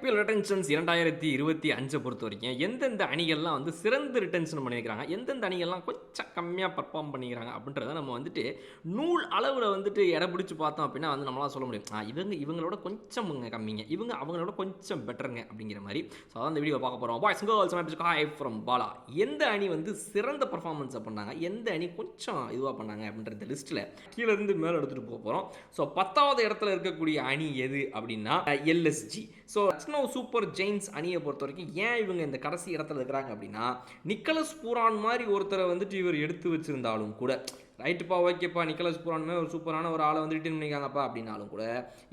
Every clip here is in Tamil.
ஐபிஎல் ரிட்டன்ஷன்ஸ் 2025 பொறுத்த வரைக்கும் எந்தெந்த அணிகள்லாம் வந்து சிறந்த ரிட்டன்ஷன் பண்ணியிருக்கிறாங்க, எந்தெந்த அணிகள்லாம் கொஞ்சம் கம்மியாக பர்ஃபார்ம் பண்ணிக்கிறாங்க அப்படின்றத நம்ம வந்துட்டு நூல் அளவில் வந்துட்டு எடை பிடிச்சி பார்த்தோம் அப்படின்னா வந்து நம்மளால் சொல்ல முடியும். இவங்களோட கொஞ்சம் கம்மிங்க, இவங்க அவங்களோட கொஞ்சம் பெட்டருங்க அப்படிங்கிற மாதிரி. ஸோ அதான் இந்த வீடியோ பார்க்க போகிறோம். Boys girls hi from Bala. எந்த அணி வந்து சிறந்த பர்ஃபார்மன்ஸை பண்ணாங்க, எந்த அணி கொஞ்சம் இதுவாக பண்ணாங்க அப்படின்ற லிஸ்ட்டில் கீழே இருந்து மேலே எடுத்துகிட்டு போக போகிறோம். ஸோ 10வது இடத்துல இருக்கக்கூடிய அணி எது அப்படின்னா LSG. So Lucknow super giants அணியை பொறுத்த வரைக்கும் ஏன் இவங்க இந்த கடைசி இடத்துல இருக்கிறாங்க அப்படின்னா, நிக்கலஸ் பூரான் மாதிரி ஒருத்தரை வந்துட்டு இவர் எடுத்து வச்சிருந்தாலும் கூட, ரைட்டுப்பா ஓகேப்பா நிக்கலஸ் பூரானுமே ஒரு சூப்பரான ஒரு ஆளை வந்து ரிட்டர்ன் பண்ணிக்காங்கப்பா அப்படின்னாலும் கூட,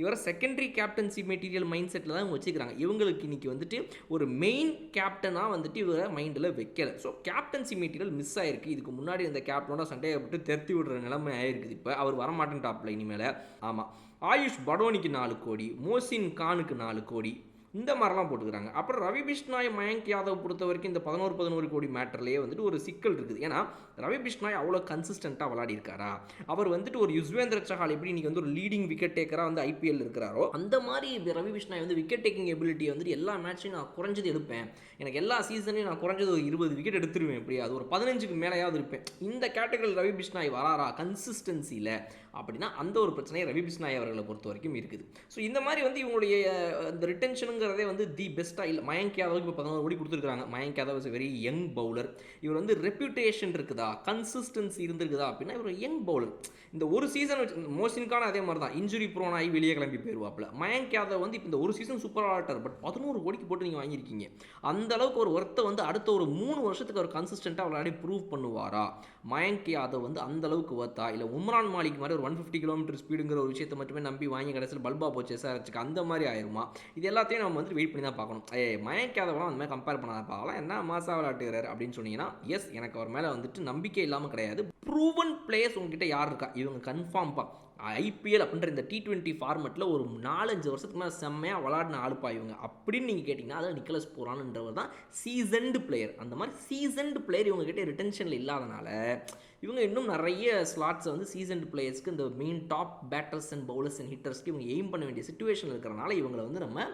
இவரை secondary captaincy material mind settle தான் இவங்க வச்சுக்கிறாங்க. இவங்களுக்கு இன்னைக்கு வந்துட்டு ஒரு மெயின் கேப்டனாக வந்துட்டு இவரை மைண்டில் வைக்கலை. ஸோ கேப்டன்சி மெட்டீரியல் மிஸ் ஆயிருக்கு. இதுக்கு முன்னாடி இந்த கேப்டனோட சண்டையை விட்டு தெருத்தி விடுற நிலைமை ஆயிருக்குது. இப்போ அவர் வரமாட்டேன் டாப்பில் இனிமேல். ஆமாம், ஆயுஷ் படோனிக்கு 4 கோடி, மோசின் கானுக்கு 4 கோடி, இந்த மாதிரிலாம் போட்டுக்கிறாங்க. அப்புறம் ரவி பிஷ்னாய், மயங்க் யாதவ் பொறுத்த வரைக்கும் இந்த 11 கோடி மேட்டர்லேயே வந்துட்டு ஒரு சிக்கல் இருக்குது. ஏன்னா ரவி பிஷ்னாய் அவ்வளோ கன்சிஸ்டண்ட்டாக விளையாடி இருக்காரா? அவர் வந்துட்டு ஒரு யுஸ்வேந்திர சஹால் எப்படி இன்றைக்கி வந்து ஒரு லீடிங் விக்கெட் டேக்கராக வந்து ஐபிஎல் இருக்கிறாரோ, அந்த மாதிரி ரவி பிஷ்னாய் வந்து விக்கெட் டேக்கிங் எபிலிட்டியை வந்துட்டு எல்லா மேட்சையும் நான் குறைஞ்சது எடுப்பேன், எனக்கு எல்லா சீசனையும் நான் குறைஞ்சது ஒரு 20 விக்கெட் எடுத்துருவேன், எப்படி அது ஒரு 15க்கு மேலேயாவது இருப்பேன். இந்த கேட்டகரியில் ரவி பிஷ்னாய் வராரா கன்சிஸ்டன்சியில் அப்படின்னா அந்த ஒரு பிரச்சனையை ரவி பிஷ்னாய் அவர்களை பொறுத்த வரைக்கும் இருக்குது. ஸோ இந்த மாதிரி வந்து இவங்களுடைய அந்த ரிட்டன்ஷனுங்கிறதே வந்து தி பெஸ்ட்டாக இல்லை. மயங்க் யாதவுக்கு இப்போ 11 கோடி கொடுத்துருக்காங்க. Mayank Yadav is very young bowler. இவர் வந்து ரெப்யூட்டேஷன் இருக்குதா, கன்சிஸ்டன்சி இருந்திருக்குதா அப்படின்னா இவர் யங் பவுலர். இந்த ஒரு சீசன் மோசின்கான அதே மாதிரி தான் இன்ஜுரி ப்ரோன் ஆகி வெளியே கிளம்பி போயிடுவாப்பில். மயங்க் யாதவ் வந்து இப்போ இந்த ஒரு சீசன் சூப்பர் ஆல்டர், பட் 11 கோடிக்கு போட்டு நீங்கள் வாங்கியிருக்கீங்க. அந்த அளவுக்கு ஒரு ஒர்த்தை வந்து அடுத்த ஒரு 3 வருஷத்துக்கு அவர் கன்சிஸ்டண்ட்டாக விளையாடி ப்ரூவ் பண்ணுவாரா? மயங்க் யாதவ் வந்து அந்த அளவுக்கு ஒர்த்தா, இல்லை உம்ரான் மாலிக் மாதிரி ஒரு 150 கிலோமீட்டர் ஸ்பீடுங்கிற ஒரு விஷயத்தை மட்டுமே நம்பி வாங்கி கடைசியில் பல்பா போச்சு எஸ்ஆர்ஹெச்சுக்கு அந்த மாதிரி ஆயிருமா? இது எல்லாத்தையும் நம்ம வந்து வெயிட் பண்ணி தான் பார்க்கணும். மயங்க் யாதவ்லாம் அந்த மாதிரி கம்பேர் பண்ணாதப்பா, அதெல்லாம் என்ன மாசா விளையாட்டுகிறாரு அப்படின்னு சொன்னீங்கன்னா, எஸ் எனக்கு அவர் மேலே வந்துட்டு நம்பிக்கை இல்லாமல் கிடையாது. ப்ரூவன் பிளேயர்ஸ் உங்ககிட்ட யார் இருக்கா? இவங்க கன்ஃபார்ம்ப்பா ஐபிஎல் அப்படின்ற இந்த T20 ஃபார்மெட்டில் ஒரு 4-5 வருஷத்துக்கு மேலே செம்மையாக விளாடின ஆளுப்பா இவங்க அப்படின்னு நீங்கள் கேட்டிங்கன்னா, அதாவது நிக்கலஸ் பூரான்ன்றவர் தான் சீசன்டு பிளேயர். அந்த மாதிரி சீசன்டு பிளேயர் இவங்ககிட்ட ரிட்டன்ஷனில் இல்லாதனால இவங்க இன்னும் நிறைய ஸ்லாட்ஸை வந்து சீசன்டு பிளேயர்ஸ்க்கு இந்த main top batters and bowlers and ஹிட்டர்ஸ்க்கு இவங்க எய்ம் பண்ண வேண்டிய சிச்சுவேஷன் இருக்கிறனால இவங்களை வந்து நம்ம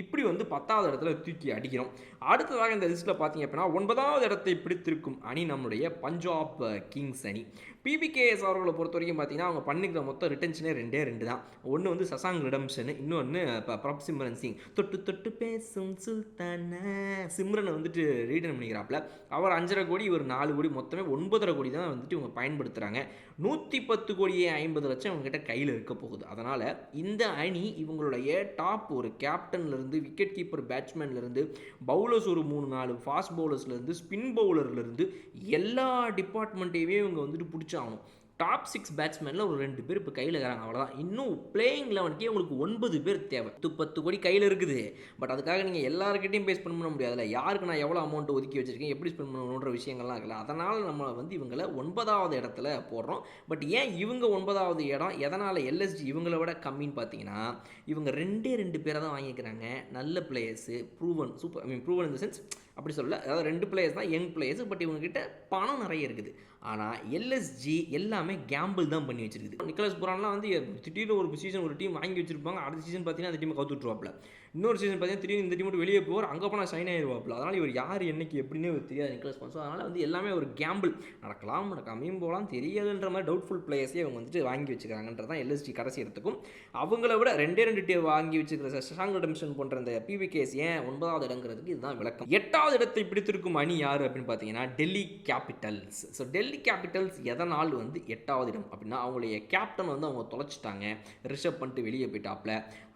இப்படி வந்து 10வது இடத்துல தூக்கி அடிக்கிறோம். அடுத்ததாக இந்த லிஸ்ட்டில் பார்த்தீங்க அப்படின்னா 9வது இடத்தை பிடித்திருக்கும் அணி நம்முடைய பஞ்சாப் கிங்ஸ் அணி. பிபிகேஎஸ் அவர்களை பொறுத்த வரைக்கும் பார்த்தீங்கன்னா அவங்க பண்ணிக்கிற மொத்தம் ரிட்டன்ஷனே 2 தான். ஒன்று வந்து சசாங் ரிடம்ஷன், இன்னொன்று பிரப் சிம்ரன் சிங். தொட்டு தொட்டு பேசும் சுல்தான சிம்ரனை வந்துட்டு ரீட்டர்ன் பண்ணிக்கிறாப்புல. அவர் 5.5 கோடி, இவர் 4 கோடி, மொத்தமே 9.5 கோடி தான் வந்துட்டு இவங்க பயன்படுத்துகிறாங்க. 110 கோடியே 50 லட்சம் இவங்ககிட்ட கையில் இருக்க போகுது. அதனால் இந்த அணி இவங்களுடைய டாப் ஒரு கேப்டன்லேருந்து, விக்கெட் கீப்பர் பேட்ஸ்மேன்லேருந்து, பவுலர்ஸ் ஒரு 3-4 ஃபாஸ்ட் பவுலர்ஸ்லேருந்து, ஸ்பின் பவுலர்லேருந்து எல்லா டிபார்ட்மெண்ட்டையுமே இவங்க வந்துட்டு பிடிச்சாகணும். டாப் 6 பேட்ஸ்மேனில் ஒரு 2 பேர் இப்போ கையில் இருக்கிறாங்க, அவ்வளோதான். இன்னும் பிளேயிங் லெவனுக்கே உங்களுக்கு 9 பேர் தேவை. 10 கோடி கையில் இருக்குது, பட் அதுக்காக நீங்கள் எல்லாருக்கிட்டையும் போய் ஸ்பெண்ட் பண்ண முடியாதுல்ல. யாருக்கு நான் எவ்வளோ அமௌண்ட் ஒதுக்கி வச்சிருக்கேன், எப்படி ஸ்பெண்ட் பண்ணணுன்ற விஷயங்கள்லாம் இருக்குல்ல. அதனால் நம்ம வந்து இவங்களை 9வது இடத்துல போடுறோம். பட் ஏன் இவங்க 9வது இடம், எதனால் எல்எஸ்ஜி இவங்கள விட கம்மின்னு பார்த்தீங்கன்னா, இவங்க 2 பேரை தான் வாங்கிக்கிறாங்க. நல்ல பிளேயர்ஸு, ப்ரூவன் சூப்பர், ப்ரூவன் இந்த சென்ஸ் அப்படி சொல்ல, அதாவது 2 பிளேயர்ஸ் தான் யங் பிளேயர்ஸ், பட் இவங்ககிட்ட பணம் நிறைய இருக்குது. ஆனால் எல்எஸ்ஜி எல்லாமே கேம்பிள் தான் பண்ணி வச்சிருக்குது. நிக்கலஸ் பூரான்லாம் வந்து திடீர்னு ஒரு சீசன் ஒரு டீம் வாங்கி வச்சிருப்பாங்க, அடுத்த சீசன் பார்த்தீங்கன்னா அந்த டீமை கவுத்து விட்டுருவாப்பில். இன்னொரு சீசன் பார்த்தீங்கன்னா திடீர்னு இந்த டீம் மட்டும் வெளியே போவார், அங்கே போனால் சைன் ஆகிடுவாப்பில். அதனால் இவர் யார் என்னைக்கு எப்படின்னே தெரியாது நிக்கலஸ் பூரான். ஸோ அதனால் வந்து எல்லாமே ஒரு கேம்பிள், நடக்காமையும் போகலாம் தெரியாதுன்ற மாதிரி டவுட்ஃபுல் பிளேயர்ஸே அவங்க வந்துட்டு வாங்கி வச்சுக்கிறாங்கன்றது தான் எல்எஸ்ஜி கடைசி இடத்துக்கும். அவங்கள விட 2 டீம் வாங்கி வச்சுக்கிற சசாங் ரிடம்ஷன் போன்ற இந்த பிவிகேஸ் ஏன் 9வது இடங்கிறதுக்கு இதுதான் விளக்கம். 8வது இடத்தை பிடித்திருக்கும் அணி யார் அப்படின்னு பார்த்தீங்கன்னா Delhi Capitals. So Delhi Capitals எதனால் வந்து 8வது இடம் அப்படின்னா, அவங்களுடைய கேப்டன் வந்து அவங்க தொலைச்சிட்டாங்க. ரிஷப் பண்ணிட்டு வெளியே போயிட்டாப்ல.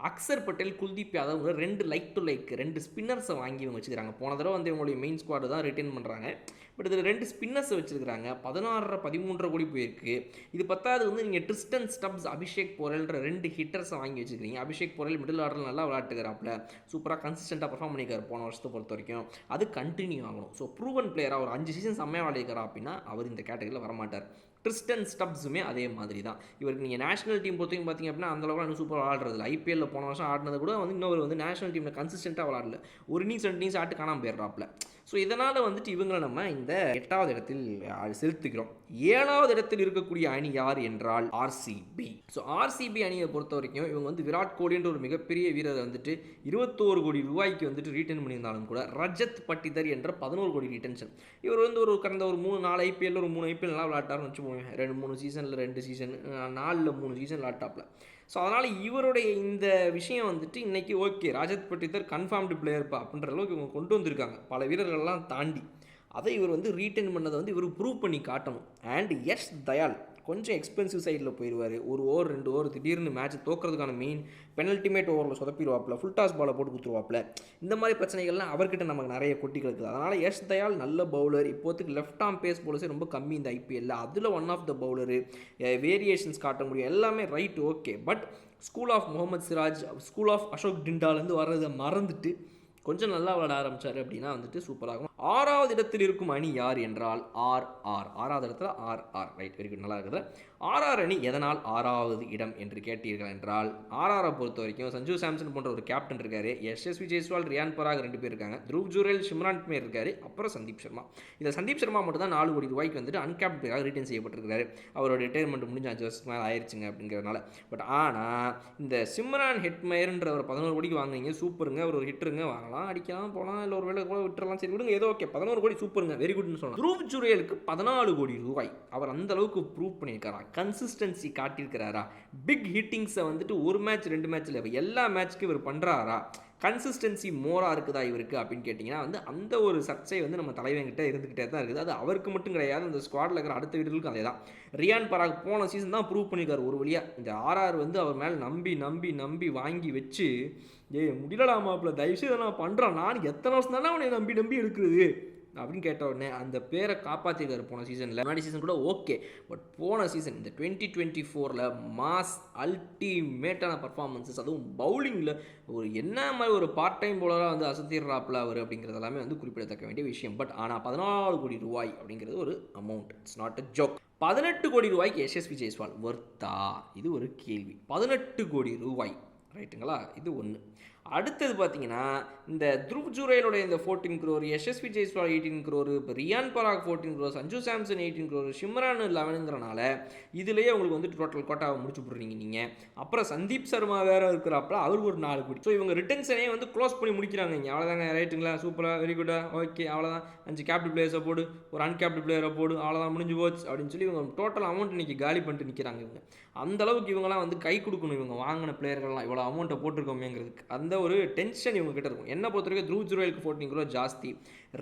Axar Patel, Kuldeep Yadav 2 like to like 2 ஸ்பின்னர்ஸை வாங்கி இவங்க வச்சுக்கிறாங்க. போன தடவை வந்து இவங்களுடைய மெயின் ஸ்குவாடு தான் ரிட்டைன் பண்ணுறாங்க, பட் இதில் 2 ஸ்பின்னர்ஸை வச்சுருக்காங்க. 13 கோடி போயிருக்கு. இது 10வது வந்து நீங்கள் ட்ரிஸ்டன் ஸ்டப்ஸ், அபிஷேக் போரல்ன்ற 2 ஹிட்டர்ஸை வாங்கி வச்சுக்கிறீங்க. அபிஷேக் போரல் மிடில் ஆர்டரில் நல்லா விளையாட்டுக்கிறாப்புல, சூப்பராக கன்சிஸ்டண்ட்டாக பர்ஃபார்ம் பண்ணிக்கிறார் போன வருஷத்தை பொறுத்த வரைக்கும். அது கண்டினியூ ஆகணும். ஸோ ப்ரூவன் பிளேயராக ஒரு 5 சீசன் செம்மையாக விளையாடுறா அப்படின்னா அவர் இந்த கேட்டகரியில் வரமாட்டார். ட்ரிஸ்டன் ஸ்டப்ஸுமே அதே மாதிரி தான். இவருக்கு நீங்கள் நேஷனல் டீம் பொறுத்தவரைக்கும் பார்த்தீங்க அப்படின்னா அந்தளவுக்கு இன்னும் சூப்பராக விளாடுறதில்ல. ஐபிஎல்லில் போன வருஷம் ஆடினது கூட வந்து இன்னொரு வந்து நேஷனல் டீமில் கன்சிஸ்டண்ட்டாக விளாடல. ஒரு இன்னிங்ஸ் 2 இன்னிங்ஸ் ஆட்டு காணாமல் போயிடுறாப்புல. ஸோ இதனால் வந்துட்டு இவங்களை நம்ம இந்த 8வது இடத்தில் செலுத்துகிறோம். 7வது இடத்தில் இருக்கக்கூடிய அணி யார் என்றால் ஆர்சிபி. ஸோ ஆர்சிபி அணியை பொறுத்த வரைக்கும் இவங்க வந்து விராட் கோலின்ற ஒரு மிகப்பெரிய வீரரை வந்துட்டு 21 கோடி ரூபாய்க்கு வந்துட்டு ரீட்டைன் பண்ணியிருந்தாலும் கூட ரஜத் பட்டிதர் என்ற 11 கோடி ரிட்டன்ஷன். இவர் வந்து ஒரு கடந்த ஒரு 3-4 ஐபிஎல் ஒரு 3 ஐபிஎல் நல்லா விளாட்டாருன்னு வச்சுக்கோங்க. 2-3 சீசனில் 2 சீசன் 4 3 சீசன் விளாட்டாப்ல. ஸோ அதனால் இவருடைய இந்த விஷயம் வந்துட்டு இன்றைக்கி ஓகே ராஜத் பட்டிதர் கன்ஃபார்ம்டு பிளேயர்ப்பா அப்படின்ற அளவுக்கு இவங்க கொண்டு வந்திருக்காங்க பல வீரர்கள்லாம் தாண்டி. அதை இவர் வந்து ரீட்டைன் பண்ணதை வந்து இவர் ப்ரூவ் பண்ணி காட்டணும். அண்ட் யஷ் தயால் கொஞ்சம் எக்ஸ்பென்சிவ் சைடில் போயிடுவார். ஒரு ஓவர் 2 ஓவர் திடீர்னு மேட்ச் தோக்கிறதுக்கான மெயின் பெனல்டிமேட் ஓவரில் சொதப்பிடுவாப்பில், ஃபுல் டாஸ் பாலை போட்டு கொடுத்துருவாப்பில். இந்த மாதிரி பிரச்சனைகள்லாம் அவர்கிட்ட நமக்கு நிறைய கொட்டி கிடக்குது. அதனால் யஷ் தயால் நல்ல பவுலர். இப்போத்துக்கு லெஃப்ட் ஆர்ம் பேஸ் பவுலர்ஸே ரொம்ப கம்மி இந்த ஐபிஎல்லில். அதில் one of the bowler, variations காட்ட முடியும், எல்லாமே right okay. But school of Mohammed Siraj, school of Ashok டிண்டாலேருந்து வர்றதை மறந்துட்டு கொஞ்சம் நல்லா விளாட ஆரம்பித்தார் அப்படின்னா வந்துட்டு சூப்பராகும். 6வது இடத்தில் இருக்கும் அணி யார் என்றால் ஆர்ஆர். 6வது இடத்துல ஆர்ஆர். ரைட், வெரி குட், நல்லா இருக்குது. ஆர்ஆர் அணி எதனால் 6வது இடம் என்று கேட்டீர்கள் என்றால் ஆர்ஆரை பொறுத்த வரைக்கும் சஞ்சு சாம்சன் போன்ற ஒரு கேப்டன் இருக்காரு, யஷஸ்வி ஜெய்ஸ்வால், ரியான் பராக் 2 பேர் இருக்காங்க, த்ருவ் ஜுரேல், சிம்ரான் மேர் இருக்காரு, அப்புறம் சந்தீப் சர்மா. இதில் சந்தீப் சர்மா மட்டும் தான் 4 கோடி ரூபாய்க்கு வந்துட்டு அன்கேப்டாக ரிட்டைன் செய்யப்பட்டிருக்காரு. அவரோட ரிட்டையர்மெண்ட் முடிஞ்ச 5 வருஷத்துக்கு மேலே ஆயிடுச்சுங்க அப்படிங்கிறதுனால. பட் ஆனால் இந்த சிம்ரான் ஹெட்மயர்ன்ற ஒரு 11 கோடிக்கு வாங்குனீங்க, சூப்பருங்க. அவர் ஒரு ஹிட்டருங்க, வாங்கலாம், அடிக்கலாம், போகலாம், இல்லை ஒரு வேலை கூட விட்டுறலாம், சரி விடுங்க, ஏதோ ஓகே. 11 கோடி சூப்பருங்க, வெரி குட்னு சொல்லலாம். த்ருவ் ஜுரேலுக்கு 14 கோடி ரூபாய். அவர் அந்த அளவுக்கு ப்ரூவ் பண்ணியிருக்காரா, கன்சிஸ்டன்சி காட்டியிருக்கிறாரா, பிக் ஹிட்டிங்ஸை வந்துட்டு ஒரு மேட்ச் 2 மேட்ச்சில் எல்லா மேட்ச்க்கும் இவர் பண்ணுறாரா, கன்சிஸ்டன்சி மோராக இருக்குதா இவருக்கு அப்படின்னு கேட்டிங்கன்னா வந்து அந்த ஒரு சர்ச்சை வந்து நம்ம தலைவங்கிட்ட இருந்துக்கிட்டே தான் இருக்குது. அது அவருக்கு மட்டும் கிடையாது, அந்த ஸ்குவாடில் இருக்கிற அடுத்த வீரர்களுக்கும் அதே தான். ரியான் பராக் போன சீசன் தான் ப்ரூவ் பண்ணியிருக்காரு ஒரு வழியாக. இந்த ஆர்ஆர் வந்து அவர் மேலே நம்பி நம்பி நம்பி வாங்கி வச்சு முடியலாமாப்பில் தயவுசெய்து நான் பண்ணுறான், நான் எத்தனை வருஷம் தானே அவனை நம்பி நம்பி எடுக்கிறது அப்படின்னு கேட்ட உடனே அந்த பேரை காப்பாற்றிருக்காரு போன சீசனில். முன்னாடி சீசன் கூட ஓகே, பட் போன சீசன் இந்த 2024 மாஸ் அல்டிமேட்டான பர்ஃபார்மன்ஸஸ், அதுவும் பவுலிங்கில் ஒரு என்ன மாதிரி ஒரு பார்ட் டைம் பவுலராக வந்து அசத்திடுறாப்பில் அவர் அப்படிங்கிறது எல்லாமே வந்து குறிப்பிடத்தக்க வேண்டிய விஷயம். பட் ஆனால் 14 கோடி ரூபாய் அப்படிங்கிறது ஒரு amount, it's not a joke. 18 கோடி ரூபாய்க்கு யஷஸ்வி ஜெய்ஸ்வால் வர்த்தா, இது ஒரு கேள்வி. 18 கோடி ரூபாய், ரைட்டுங்களா, இது ஒன்று. அடுத்தது பார்த்தீங்கன்னா இந்த த்ருவ் ஜுரேலோட இந்த 14 crore, யஷஸ்வி ஜெய்ஸ்வால் 18 crore, இப்போ Riyan Parag 14 crore, Sanju Samson 18 crore, Shimron 11ங்கிறனால இதுலேயே உங்களுக்கு வந்து டோட்டல் கோட்டாவை முடிச்சு விட்றீங்க நீங்கள். அப்புறம் சந்தீப் சர்மா வேறு இருக்கிறாப்புல, அவருக்கு ஒரு 4 கோடி. ஸோ இவங்க ரிட்டன்ஷனே வந்து க்ளோஸ் பண்ணி முடிக்கிறாங்க இங்கே. அவ்வளோதாங்க, ரைட்டுங்களா, சூப்பராக, வெரி குட்டாக, ஓகே, அவ்வளோதான். 5 கேப்டு பிளேயர்ஸை போடு, ஒரு அன்கேப்டு பிளேயரை போடு, அவ்வளோதான், முடிஞ்சு போச்சு அப்படின்னு சொல்லி இவங்க டோட்டல் அமௌண்ட் இன்றைக்கி காலி பண்ணிட்டு நிற்கிறாங்க. இவங்க அந்தளவுக்கு இவங்களாம் வந்து கை கொடுக்கணும், இவங்க வாங்கின பிளேயர்கள்லாம் இவ்வளோ அமௌண்ட்டை போட்டிருக்கோமேங்கிறதுக்கு அந்த ஒரு டென்ஷன் இவங்க கிட்ட இருக்கும். என்ன பொறுத்த வரைக்கும் த்ருவ் ஜுரேலுக்கு 14 crore ஜாஸ்தி,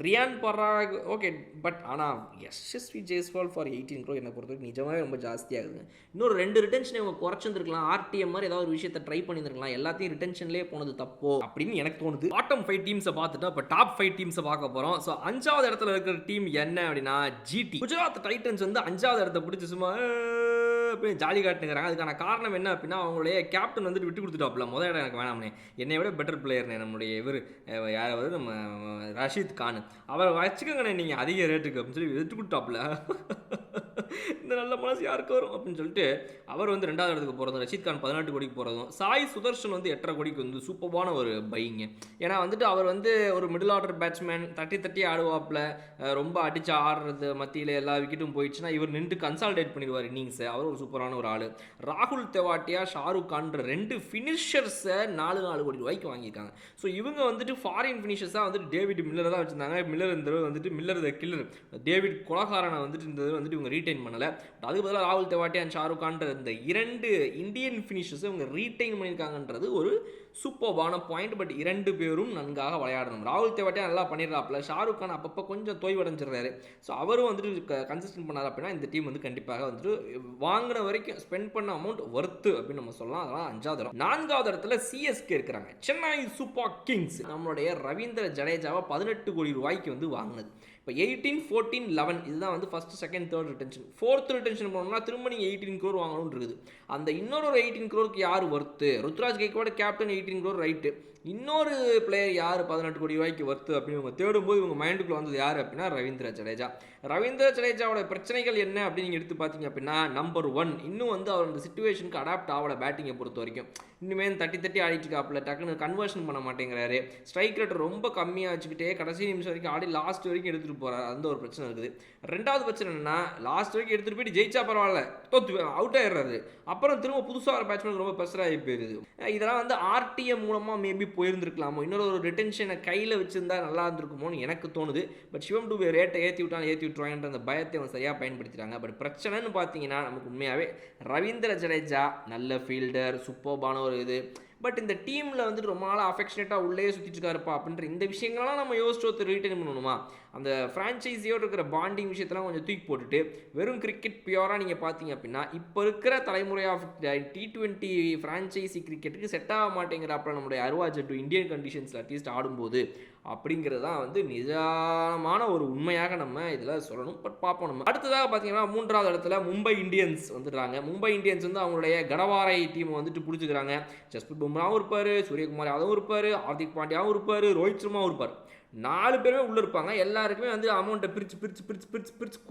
ரியான் பராக் ஓகே, பட் ஆனால் யஷஸ்வி ஜெய்ஸ்வால் ஃபார் 18 crore என்னை பொறுத்த வரைக்கும் நிஜமாகவே ரொம்ப ஜாஸ்தியாகுதுங்க. இன்னொரு 2 ரிட்டன்ஷனை இவங்க குறைச்சிருந்துருக்கலாம், ஆர்டிஎம் மாதிரி ஏதாவது ஒரு விஷயத்தை ட்ரை பண்ணியிருக்கலாம், எல்லாத்தையும் ரிட்டன்ஷன்லேயே போனது தப்போ அப்படின்னு எனக்கு தோணுது. பாட்டம் 5 டீம்ஸை பார்த்துட்டு இப்போ டாப் 5 டீம்ஸை பார்க்க போகிறோம். ஸோ 5வது இடத்துல இருக்கிற டீம் என்ன அப்படின்னா ஜிடி. குஜராத் டைட்டன்ஸ் வந்து 5வது இடத்த பிடிச்சி சும்மா போய் ஜாலி காட்டுங்கிறாங்க. அதுக்கான காரணம் என்ன அப்படின்னா அவங்களுடைய கேப்டன் வந்துட்டு விட்டு கொடுத்துட்டாப்புல, முதல் இடம் எனக்கு வேணாம்னே, என்னை விட பெட்டர் பிளேயர்னே நம்மளுடைய இவர் யாராவது நம்ம ரஷீத் கான், அவரை வச்சுக்கோங்கண்ணே நீங்கள் அதிக ரேட்டுக்கு அப்படின்னு சொல்லி விட்டு கொடுத்தாப்புல. இந்த நல்ல மனசு யாருக்கு வரும் அப்படின்னு சொல்லிட்டு அவர் வந்து 2வது இடத்துக்கு போகிறதும், ரஷீத் கான் 18 கோடிக்கு போகிறதும், சாய் சுதர்ஷன் வந்து 8.5 கோடிக்கு வந்து சூப்பரான ஒரு பையிங்க. ஏன்னா வந்துட்டு அவர் வந்து ஒரு மிடில் ஆர்டர் பேட்ஸ்மேன், தட்டி ஆடுவாப்பில், ரொம்ப அடித்து ஆடுறது மத்தியில் எல்லா விக்கெட்டும் போயிடுச்சுன்னா இவர் நின்று கன்சால்டேட் பண்ணிடுவார் இன்னிங்ஸை. அவர் ஒரு சூப்பரான ஒரு ஆள். ராகுல் தெவாட்டியா, ஷாருக் கான்ற 2 ஃபினிஷர்ஸை 4 கோடி ரூபாய்க்கு வாங்கியிருக்காங்க. ஸோ இவங்க வந்துட்டு ஃபாரின் ஃபினிஷர்ஸாக வந்துட்டு டேவிட் மில்லர் தான் வச்சுருந்தாங்க. மில்லர் இந்த தடவை வந்துட்டு மில்லர் த கில்லர், டேவிட் கொலகாரனை வந்துட்டு இந்த தடவை வந்துட்டு இவங்க ரீட்டைன் பண்ணலை. அதுக்கு பதிலாக ராகுல் தெவாட்டியா அண்ட் ஷாருக் கான்ற இந்த 2 இந்தியன் ஃபினிஷர்ஸை இவங்க ரீட்டைன் பண்ணியிருக்காங்கன்றது ஒரு சூப்பர்பான பாயிண்ட். பட் 2 பேரும் நன்காக விளையாடணும். ராகுல் தெவாட்டியா நல்லா பண்ணிடுறாப்புல, ஷாருக் கான் அப்பப்போ கொஞ்சம் தொய்வடைஞ்சிடுறாரு. ஸோ அவரும் வந்துட்டு கன்சிஸ்டன்ட் பண்ணார் அப்படின்னா இந்த டீம் வந்து கண்டிப்பாக வந்துட்டு வாங்கின வரைக்கும் ஸ்பெண்ட் பண்ண அமௌண்ட் ஒர்த்து அப்படின்னு நம்ம சொல்லலாம். அதெல்லாம் 5வது இடம். 4வது இடத்துல சிஎஸ்கே இருக்கிறாங்க, சென்னை சூப்பர் கிங்ஸ். நம்மளுடைய ரவீந்திர ஜடேஜாவை 18 கோடி ரூபாய்க்கு வந்து வாங்கினது. இப்போ 18, 14, 11 இதுதான் வந்து first, second, third retention. 4th retention போனோம்னா திரும்ப நீங்கள் 18 crore வாங்கணும்னு இருக்குது. அந்த இன்னொரு 18 crore யார் worth? Ruturaj Gaikwad captain 18 crore right. இன்னொரு பிளேயர் யார் 18 கோடி ரூபாய்க்கு வருது அப்படின்னு இவங்க தேடும்போது இவங்க மைண்டுக்குள்ள வந்தது யார் அப்படின்னா ரவீந்திர ஜடேஜா. ரவீந்திர ஜடேஜாவோட பிரச்சனைகள் என்ன அப்படின்னு நீங்கள் எடுத்து பார்த்தீங்க அப்படின்னா நம்பர் 1 இன்னும் வந்து அவர் அந்த சிச்சுவேஷனுக்கு அடாப்ட் ஆகல. பேட்டிங்கை பொறுத்த வரைக்கும் இன்னுமே தட்டி தட்டி ஆடிட்டு இருக்காப்புல, டக்குன்னு கன்வர்ஷன் பண்ண மாட்டேங்கிறாரு. ஸ்ட்ரைக் ரேட் ரொம்ப கம்மியாக வச்சுக்கிட்டே கடைசி நிமிஷம் வரைக்கும் ஆடி லாஸ்ட் வரைக்கும் எடுத்துகிட்டு போகிறார். அந்த ஒரு பிரச்சனை இருக்குது. ரெண்டாவது பிரச்சனை என்னன்னா லாஸ்ட் வரைக்கும் எடுத்துகிட்டு போயிட்டு ஜெயிச்சா பரவாயில்ல, தோத்து அவுட் ஆயிடுறாரு. அப்புறம் திரும்ப புதுசாக ஒரு பேட்ஸ்மேன் ரொம்ப ப்ரெஷர் ஆகி போயிருது. இதெல்லாம் வந்து ஆர்டிஎம் மூலமாக மேபி போயிருந்துருக்கலாமோ, இன்னொரு ஒரு ரிட்டென்ஷனை கையில் வச்சிருந்தா நல்லா இருந்திருக்குமோன்னு எனக்கு தோணுது. பட் சிவம் டூபே ரேட்டை ஏற்றி விட்டுருவாங்கன்ற அந்த பயத்தை அவங்க சரியாக பயன்படுத்திட்டாங்க. பட் பிரச்சனைன்னு பார்த்தீங்கன்னா நமக்கு உண்மையாகவே ரவீந்திர ஜடேஜா நல்ல ஃபீல்டர், சூப்பர்பான ஒரு இது. பட் இந்த டீமில் வந்துட்டு ரொம்ப நாளாக அஃபெக்ஷனேட்டாக உள்ளே சுற்றிட்டு இருக்காருப்பா அப்படின்ற இந்த விஷயங்கள்லாம் நம்ம யோசிச்சு ஒருத்தர் ரீட்டைன் பண்ணணுமா? அந்த ஃப்ரான்ச்சைஸியோடு இருக்கிற பாண்டிங் விஷயத்தெல்லாம் கொஞ்சம் தூக்கி போட்டுட்டு வெறும் கிரிக்கெட் பியூராக நீங்கள் பார்த்தீங்க அப்படின்னா இப்போ இருக்கிற தலைமுறை ஆஃப் T20 ஃப்ரான்ச்சைசி கிரிக்கெட்டுக்கு செட் ஆக மாட்டேங்கிறாப்புல நம்மளுடைய அருவா ஜட்டு இந்தியன் கண்டிஷன்ஸில் அட்லீஸ்ட் ஆடும்போது அப்படிங்கிறது தான் வந்து நிஜமான ஒரு உண்மையாக நம்ம இதில் சொல்லணும். பட் பார்ப்போம். நம்ம அடுத்ததாக பார்த்தீங்கன்னா 3வது இடத்துல மும்பை இந்தியன்ஸ் வந்துடுறாங்க. மும்பை இந்தியன்ஸ் வந்து அவங்களுடைய கடவாரை டீமை வந்துட்டு பிடிச்சிக்கிறாங்க. ஜஸ்பிரித் பும்ராவும் இருப்பார், சூரியகுமார் யாதவும் இருப்பார், ஹார்திக் பாண்டியாவும் இருப்பார், ரோஹித் சர்மாவும் இருப்பார். 4 பேருமே உள்ளே இருப்பாங்க. எல்லாருக்குமே வந்து அமௌண்ட்டை பிரித்து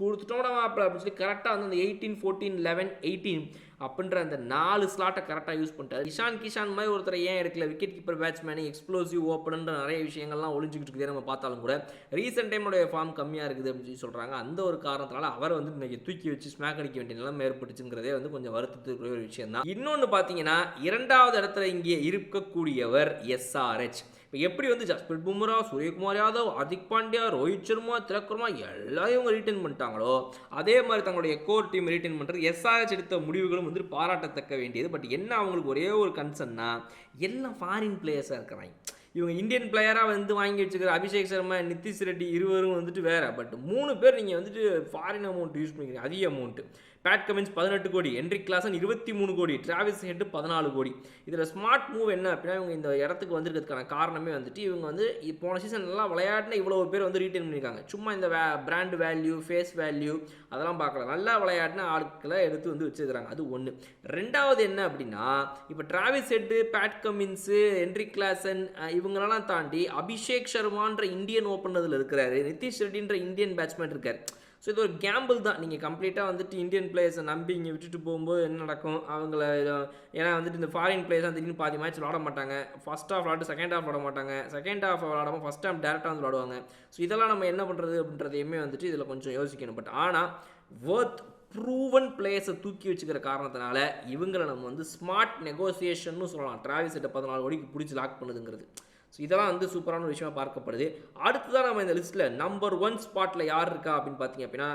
கொடுத்துட்டோம் அப்படின்னு சொல்லி கரெக்டாக வந்து அந்த 18, 14, 11, 18 அப்படின்ற அந்த 4 ஸ்லாட்டை கரெக்டாக யூஸ் பண்ணிட்டாரு. கிஷான் மாதிரி ஒருத்தரை ஏன் எடுக்கல? விக்கெட் கீப்பர், பேட்ஸ்மேனு, எக்ஸ்ப்ளோசிவ் ஓப்பனன்ற நிறைய விஷயங்கள்லாம் ஒளிஞ்சிக்கிட்டு இருக்குது நம்ம பார்த்தாலும் கூட. ரீசெண்ட் டைமோடைய ஃபார்ம் கம்மியாக இருக்குது அப்படின்னு சொல்லி சொல்கிறாங்க. அந்த ஒரு காரணத்தினால அவரை வந்து இன்றைக்கி தூக்கி வச்சு ஸ்மாக் அடிக்க வேண்டிய நிலைமை ஏற்பட்டுச்சுங்கிறதே வந்து கொஞ்சம் வருத்தத்துக்குரிய ஒரு விஷயம் தான். இன்னொன்று பார்த்தீங்கன்னா 2வது இடத்துல இங்கே இருக்கக்கூடியவர் SRH. இப்போ எப்படி வந்து ஜஸ்பிரித் பும்ரா, சூரியகுமார் யாதவ், ஹார்திக் பாண்டியா, ரோஹித் சர்மா, திலக் வர்மா எல்லாரையும் இவங்க ரீட்டைன் பண்ணிட்டாங்களோ அதே மாதிரி தங்களுடைய கோர் டீம் ரீட்டைன் பண்ணுறது SRH எடுத்த முடிவுகளும் வந்து பாராட்டத்தக்க வேண்டியது. பட் என்ன அவங்களுக்கு ஒரே ஒரு கன்சர்ன்னா எல்லாம் ஃபாரின் பிளேயர்ஸாக இருக்கிறாங்க. இவங்க இந்தியன் பிளேயராக வந்து வாங்கி வச்சுக்கிற அபிஷேக் சர்மா, நிதிஷ் ரெட்டி இருவரும் வந்துட்டு வேறு. பட் 3 பேர் நீங்கள் வந்துட்டு ஃபாரின் அமௌண்ட் யூஸ் பண்ணிக்கிறீங்க, அதிக அமௌண்ட்டு. பேட் கமின்ஸ் 18 கோடி, ஹென்ரிக் கிளாசன் 23 கோடி, டிராவிஸ் ஹெட் 14 கோடி. இதில் ஸ்மார்ட் மூவ் என்ன அப்படின்னா இவங்க இந்த இடத்துக்கு வந்திருக்கிறதுக்கான காரணமே வந்துட்டு இவங்க வந்து போன சீசன் நல்லா விளையாடின இவ்வளோ பேர் வந்து ரீட்டைன் பண்ணியிருக்காங்க. சும்மா இந்த பிராண்ட் வேல்யூ, ஃபேஸ் வேல்யூ அதெல்லாம் பார்க்கல, நல்லா விளையாடின ஆட்களை எடுத்து வந்து வச்சுருக்கிறாங்க. அது ஒன்று. 2வது என்ன அப்படின்னா இப்போ Travis head, bad Cummins, Henrik Klaasen இவங்களெல்லாம் தாண்டி அபிஷேக் சர்மான்ற இந்தியன் ஓப்பனரில் இருக்கிறாரு, நிதிஷ் ரெட்டின்ற இந்தியன் பேட்ஸ்மேன் இருக்கார். ஸோ இது ஒரு கேம்பிள் தான். நீங்கள் கம்ப்ளீட்டாக வந்துட்டு இந்தியன் பிளேயர்ஸை நம்பி இங்கே விட்டுட்டு போகும்போது என்ன நடக்கும்? அவங்கள ஏன்னா வந்துட்டு இந்த ஃபாரின் பிளேயர்ஸ் திடீர்னு பாதி மேட்ச் விளாட மாட்டாங்க. ஃபஸ்ட் ஹாஃப் விளாட்டு செகண்ட் ஹாஃப் விளாட மாட்டாங்க. செகண்ட் ஹாஃப் விளாடாமல் ஃபஸ்ட் ஹாஃப் டேரெக்டாக வந்து விளாடுவாங்க. ஸோ இதெல்லாம் நம்ம என்ன பண்ணுறது அப்படின்றதையுமே வந்துட்டு இதில் கொஞ்சம் யோசிக்கணும். பட் ஆனால் ப்ரூவன் பிளேயர்ஸை தூக்கி வச்சுக்கிற காரணத்தினால இவங்களை நம்ம வந்து ஸ்மார்ட் நெகோசியேஷன்னு சொல்லலாம். டிராவிஸ் ஹெட்டை 14 கோடிக்கு பிடிச்சி லாக் பண்ணுதுங்கிறது. ஸோ இதெல்லாம் வந்து சூப்பரான ஒரு விஷயமாக பார்க்கப்படுது. அடுத்ததான் நம்ம இந்த லிஸ்ட்டில் நம்பர் 1 ஸ்பாட்டில் யார் இருக்கா அப்படின்னு பார்த்தீங்க அப்படின்னா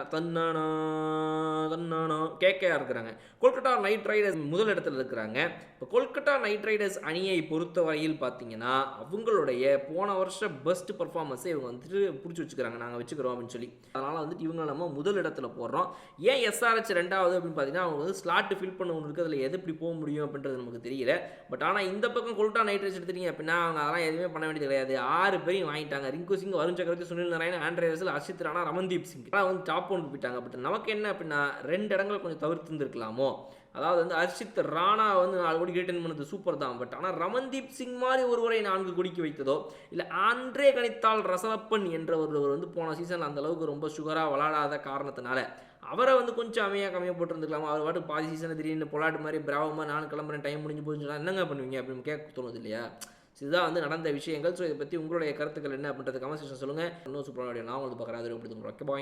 KKR இருக்கிறாங்க. கொல்கத்தா நைட் ரைடர்ஸ் முதல் இடத்துல இருக்கிறாங்க. இப்போ கொல்கத்தா நைட் ரைடர்ஸ் அணியை பொறுத்த வரையில் பார்த்தீங்கன்னா அவங்களுடைய போன வருஷம் பெஸ்ட் பர்ஃபார்மன்ஸை இவங்க வந்துட்டு பிடிச்சி வச்சுக்கிறாங்க, நாங்கள் வச்சுக்கிறோம் அப்படின்னு சொல்லி. அதனால் வந்துட்டு இவங்க நம்ம முதல் இடத்துல போடுறோம். ஏன் SRH 2வது அப்படின்னு பார்த்தீங்கன்னா அவங்க வந்து ஸ்லாட் ஃபில் பண்ண ஒன்று இருக்குது, அதில் எது எப்படி போக முடியும் அப்படின்றது நமக்கு தெரியல. பட் ஆனால் இந்த பக்கம் கொல்கத்தா நைட் ரைடர்ஸ் எடுத்துட்டீங்க அப்படின்னா அவங்க அதெல்லாம் எதுவுமே பண்ண வேண்டியது கிடையாது. 6 பேரையும் வாங்கிட்டாங்க. ரிங்கு சிங், வருண் சக்கரவர்த்தி, சுனில் நாராயண், ஆண்ட்ரே ரசல், ஹர்ஷித் ராணா, ரமன்தீப் சிங் வந்து டாப் 1 போயிட்டாங்க. பட் நமக்கு என்ன அப்படின்னா 2 இடங்களை கொஞ்சம் தவிர்த்து இருந்திருக்கலாமோ. அதாவது வந்து ஹர்ஷித் ராணா வந்து 4 கோடி ரிட்டர்ன் பண்ணது சூப்பர் தான். பட் ஆனால் ரமன்தீப் சிங் மாதிரி ஒருவரை 4 கோடிக்கு வைத்ததோ இல்லை ஆண்ட்ரே கணித்தால் ரசலப்பன் என்ற ஒருவர் வந்து போன சீசன் அந்த அளவுக்கு ரொம்ப சுகராக விளாடாத காரணத்தினால அவரை வந்து கொஞ்சம் கம்மியாக போட்டுருந்துக்கலாமா. அவர் பாட்டு பாதி சீசனை திடீர்னு பொலாட்டு மாதிரி பிராவமாக நான் கிளம்புறேன், டைம் முடிஞ்சு போச்சுன்னா என்னங்க பண்ணுவீங்க அப்படின்னு கேட்க தோணுது இல்லையா? இதுதான் வந்து நடந்த விஷயங்கள். ஸோ இதை பற்றி உங்களுடைய கருத்துக்கள் என்ன அப்படின்றது கமெண்ட் செக்ஷன் சொல்லுங்கள். இன்னும் சூப்பரான நான் வந்து பார்க்குறேன். அது எப்படி ஓகே பாய்.